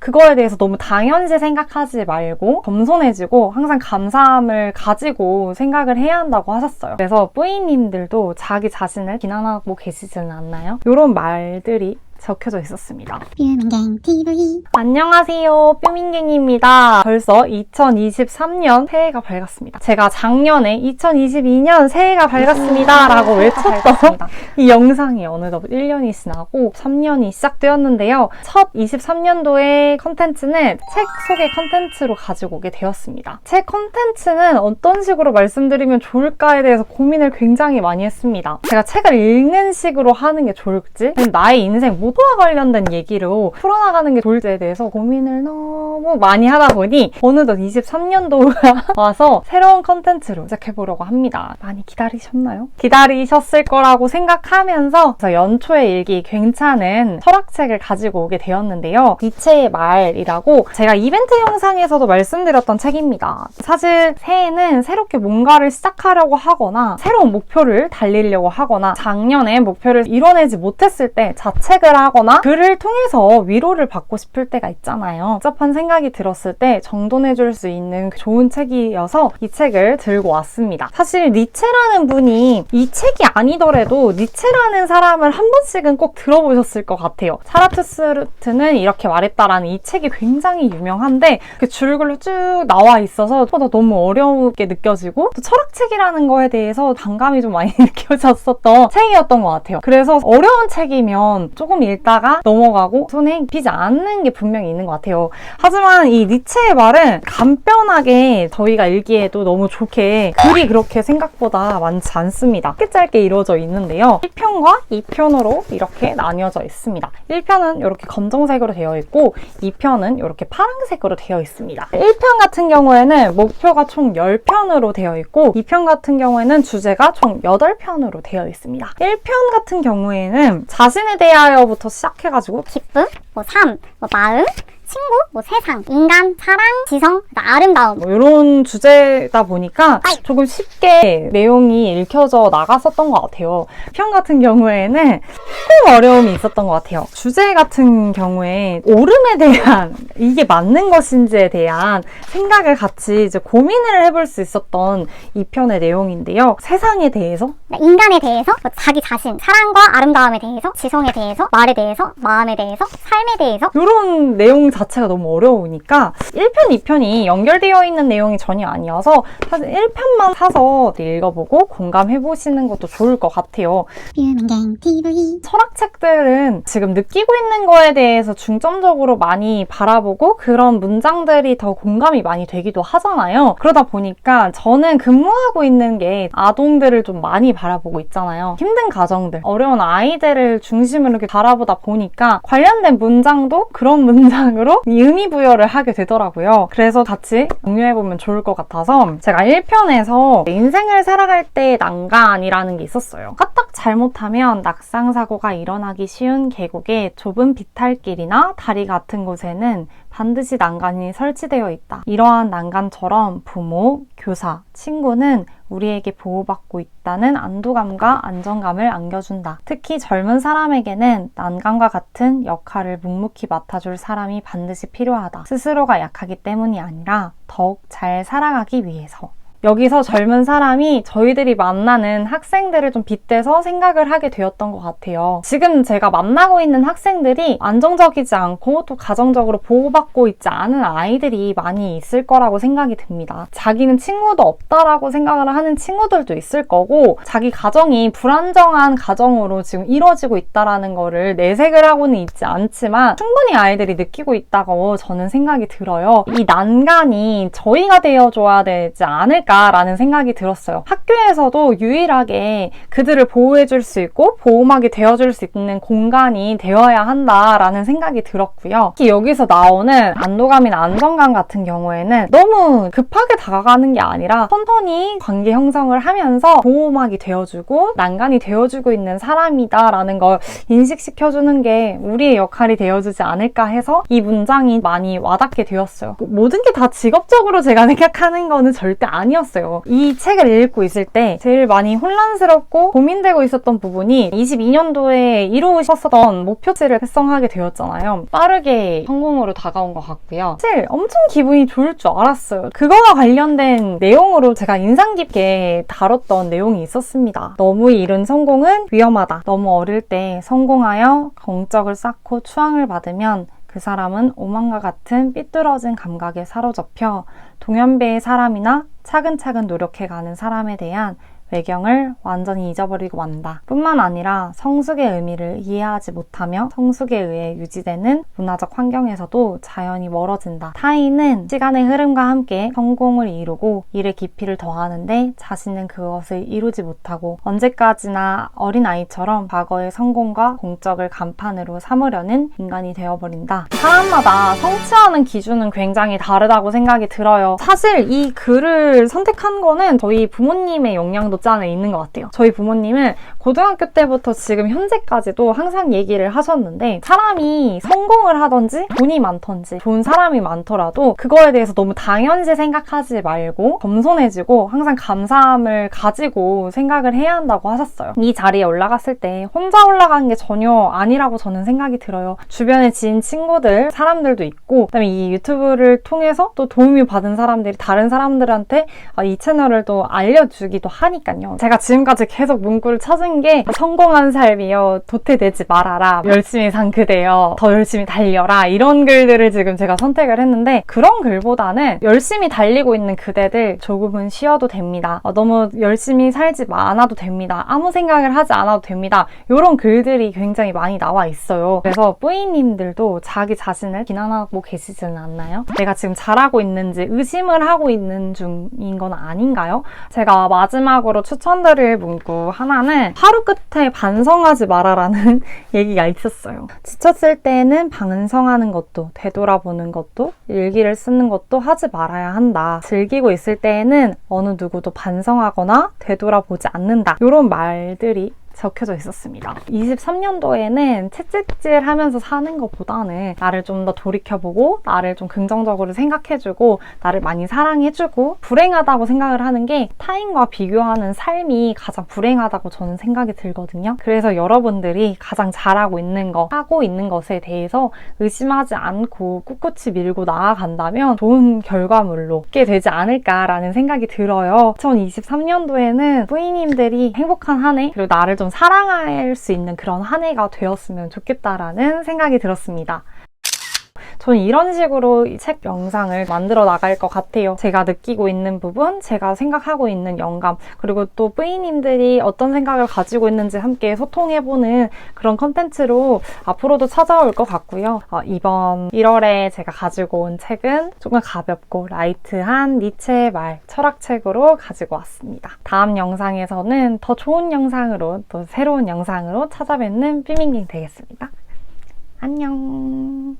그거에 대해서 너무 당연시 생각하지 말고 겸손해지고 항상 감사함을 가지고 생각을 해야 한다고 하셨어요. 그래서 뿌이님들도 자기 자신을 비난하고 계시지는 않나요? 이런 말들이 적혀져 있었습니다. 뾰민갱TV 안녕하세요, 뾰민갱입니다. 벌써 2023년 새해가 밝았습니다. 제가 작년에 2022년 새해가 밝았습니다 라고 외쳤던 이 영상이 어느덧 1년이 지나고 3년이 시작되었는데요. 첫 23년도의 컨텐츠는 책 소개 컨텐츠로 가지고 오게 되었습니다. 책 컨텐츠는 어떤 식으로 말씀드리면 좋을까에 대해서 고민을 굉장히 많이 했습니다. 제가 책을 읽는 식으로 하는 게 좋을지, 나의 인생 모두와 관련된 얘기로 풀어나가는 게 좋을지에 대해서 고민을 너무 많이 하다 보니 어느덧 23년도가 와서 새로운 컨텐츠로 시작해보려고 합니다. 많이 기다리셨나요? 기다리셨을 거라고 생각하면서 연초에 읽기 괜찮은 철학책을 가지고 오게 되었는데요. 니체의 말이라고 제가 이벤트 영상에서도 말씀드렸던 책입니다. 사실 새해는 새롭게 뭔가를 시작하려고 하거나 새로운 목표를 달리려고 하거나 작년에 목표를 이뤄내지 못했을 때 자책을 하거나 글을 통해서 위로를 받고 싶을 때가 있잖아요. 복잡한 생각이 들었을 때 정돈해줄 수 있는 좋은 책이어서 이 책을 들고 왔습니다. 사실 니체라는 분이 이 책이 아니더라도 니체라는 사람을 한 번씩은 꼭 들어보셨을 것 같아요. 사라투스트는 이렇게 말했다라는 이 책이 굉장히 유명한데 줄글로 쭉 나와 있어서 너무 어렵게 느껴지고 또 철학책이라는 거에 대해서 반감이 좀 많이 느껴졌었던 책이었던 것 같아요. 그래서 어려운 책이면 조금 읽다가 넘어가고 손에 익히지 않는 게 분명히 있는 것 같아요. 하지만 이 니체의 말은 간편하게 저희가 읽기에도 너무 좋게 글이 그렇게 생각보다 많지 않습니다. 짧게 이루어져 있는데요. 1편과 2편으로 이렇게 나뉘어져 있습니다. 1편은 이렇게 검정색으로 되어 있고 2편은 이렇게 파란색으로 되어 있습니다. 1편 같은 경우에는 목표가 총 10편으로 되어 있고 2편 같은 경우에는 주제가 총 8편으로 되어 있습니다. 1편 같은 경우에는 자신에 대하여부터 시작해가지고 기쁨, 삶, 마음, 친구, 세상, 인간, 사랑, 지성, 아름다움 이런 주제다 보니까 조금 쉽게 내용이 읽혀져 나갔었던 것 같아요. 편 같은 경우에는 조금 어려움이 있었던 것 같아요. 주제 같은 경우에 옳음에 대한 이게 맞는 것인지에 대한 생각을 같이 이제 고민을 해볼 수 있었던 이 편의 내용인데요. 세상에 대해서, 인간에 대해서, 자기 자신, 사랑과 아름다움에 대해서, 지성에 대해서, 말에 대해서, 마음에 대해서, 삶에 대해서 이런 내용 자체가 너무 어려우니까 1편, 2편이 연결되어 있는 내용이 전혀 아니어서 사실 1편만 사서 읽어보고 공감해보시는 것도 좋을 것 같아요. 뾰민갱TV 철학책들은 지금 느끼고 있는 거에 대해서 중점적으로 많이 바라보고 그런 문장들이 더 공감이 많이 되기도 하잖아요. 그러다 보니까 저는 근무하고 있는 게 아동들을 좀 많이 바라보고 있잖아요. 힘든 가정들, 어려운 아이들을 중심으로 이렇게 바라보다 보니까 관련된 문장도 그런 문장으로 의미 부여를 하게 되더라고요. 그래서 같이 공유해보면 좋을 것 같아서 제가 1편에서 인생을 살아갈 때의 난간이라는 게 있었어요. 까딱 잘못하면 낙상사고가 일어나기 쉬운 계곡의 좁은 비탈길이나 다리 같은 곳에는 반드시 난간이 설치되어 있다. 이러한 난간처럼 부모, 교사, 친구는 우리에게 보호받고 있다는 안도감과 안정감을 안겨준다. 특히 젊은 사람에게는 난간과 같은 역할을 묵묵히 맡아줄 사람이 반드시 필요하다. 스스로가 약하기 때문이 아니라 더욱 잘 살아가기 위해서. 여기서 젊은 사람이 저희들이 만나는 학생들을 좀 빗대서 생각을 하게 되었던 것 같아요. 지금 제가 만나고 있는 학생들이 안정적이지 않고 또 가정적으로 보호받고 있지 않은 아이들이 많이 있을 거라고 생각이 듭니다. 자기는 친구도 없다라고 생각을 하는 친구들도 있을 거고 자기 가정이 불안정한 가정으로 지금 이루어지고 있다라는 거를 내색을 하고는 있지 않지만 충분히 아이들이 느끼고 있다고 저는 생각이 들어요. 이 난간이 저희가 되어줘야 되지 않을까 라는 생각이 들었어요. 학교에서도 유일하게 그들을 보호해줄 수 있고 보호막이 되어줄 수 있는 공간이 되어야 한다라는 생각이 들었고요. 특히 여기서 나오는 안도감이나 안정감 같은 경우에는 너무 급하게 다가가는 게 아니라 천천히 관계 형성을 하면서 보호막이 되어주고 난간이 되어주고 있는 사람이다라는 걸 인식시켜주는 게 우리의 역할이 되어주지 않을까 해서 이 문장이 많이 와닿게 되었어요. 모든 게 다 직업적으로 제가 생각하는 거는 절대 아니었어요. 아니었어요. 이 책을 읽고 있을 때 제일 많이 혼란스럽고 고민되고 있었던 부분이 22년도에 이루고 싶었던 목표치를 달성하게 되었잖아요. 빠르게 성공으로 다가온 것 같고요. 사실 엄청 기분이 좋을 줄 알았어요. 그거와 관련된 내용으로 제가 인상 깊게 다뤘던 내용이 있었습니다. 너무 이른 성공은 위험하다. 너무 어릴 때 성공하여 경적을 쌓고 추앙을 받으면 그 사람은 오만과 같은 삐뚤어진 감각에 사로잡혀 동년배의 사람이나 차근차근 노력해가는 사람에 대한 외경을 완전히 잊어버리고 만다. 뿐만 아니라 성숙의 의미를 이해하지 못하며 성숙에 의해 유지되는 문화적 환경에서도 자연히 멀어진다. 타인은 시간의 흐름과 함께 성공을 이루고 일의 깊이를 더하는데 자신은 그것을 이루지 못하고 언제까지나 어린아이처럼 과거의 성공과 공적을 간판으로 삼으려는 인간이 되어버린다. 사람마다 성취하는 기준은 굉장히 다르다고 생각이 들어요. 사실 이 글을 선택한 거는 저희 부모님의 영향도 짠에 있는 것 같아요. 저희 부모님은 고등학교 때부터 지금 현재까지도 항상 얘기를 하셨는데 사람이 성공을 하든지 돈이 많던지 좋은 사람이 많더라도 그거에 대해서 너무 당연시 생각하지 말고 겸손해지고 항상 감사함을 가지고 생각을 해야 한다고 하셨어요. 이 자리에 올라갔을 때 혼자 올라간 게 전혀 아니라고 저는 생각이 들어요. 주변에 지인 친구들, 사람들도 있고 그다음에 이 유튜브를 통해서 또 도움이 받은 사람들이 다른 사람들한테 이 채널을 또 알려주기도 하니까 제가 지금까지 계속 문구를 찾은 게 성공한 삶이여 도태되지 말아라, 열심히 산 그대여 더 열심히 달려라, 이런 글들을 지금 제가 선택을 했는데 그런 글보다는 열심히 달리고 있는 그대들 조금은 쉬어도 됩니다. 너무 열심히 살지 않아도 됩니다. 아무 생각을 하지 않아도 됩니다. 이런 글들이 굉장히 많이 나와 있어요. 그래서 뿌이님들도 자기 자신을 비난하고 계시지는 않나요? 내가 지금 잘하고 있는지 의심을 하고 있는 중인 건 아닌가요? 제가 마지막으로 추천드릴 문구 하나는 하루 끝에 반성하지 마라라는 얘기가 있었어요. 지쳤을 때는 반성하는 것도 되돌아보는 것도 일기를 쓰는 것도 하지 말아야 한다. 즐기고 있을 때에는 어느 누구도 반성하거나 되돌아보지 않는다. 이런 말들이 적혀져 있었습니다. 23년도에는 채찍질 하면서 사는 것보다는 나를 좀 더 돌이켜보고 나를 좀 긍정적으로 생각해주고 나를 많이 사랑해주고 불행하다고 생각을 하는 게 타인과 비교하는 삶이 가장 불행하다고 저는 생각이 들거든요. 그래서 여러분들이 가장 잘하고 있는 거, 하고 있는 것에 대해서 의심하지 않고 꿋꿋이 밀고 나아간다면 좋은 결과물로 얻게 되지 않을까라는 생각이 들어요. 2023년도에는 뿌이님들이 행복한 한 해, 그리고 나를 좀 사랑할 수 있는 그런 한 해가 되었으면 좋겠다라는 생각이 들었습니다. 저는 이런 식으로 이 책 영상을 만들어 나갈 것 같아요. 제가 느끼고 있는 부분, 제가 생각하고 있는 영감, 그리고 또 뿌이님들이 어떤 생각을 가지고 있는지 함께 소통해보는 그런 컨텐츠로 앞으로도 찾아올 것 같고요. 이번 1월에 제가 가지고 온 책은 조금 가볍고 라이트한 니체의 말, 철학책으로 가지고 왔습니다. 다음 영상에서는 더 좋은 영상으로, 또 새로운 영상으로 찾아뵙는 삐밍갱 되겠습니다. 안녕.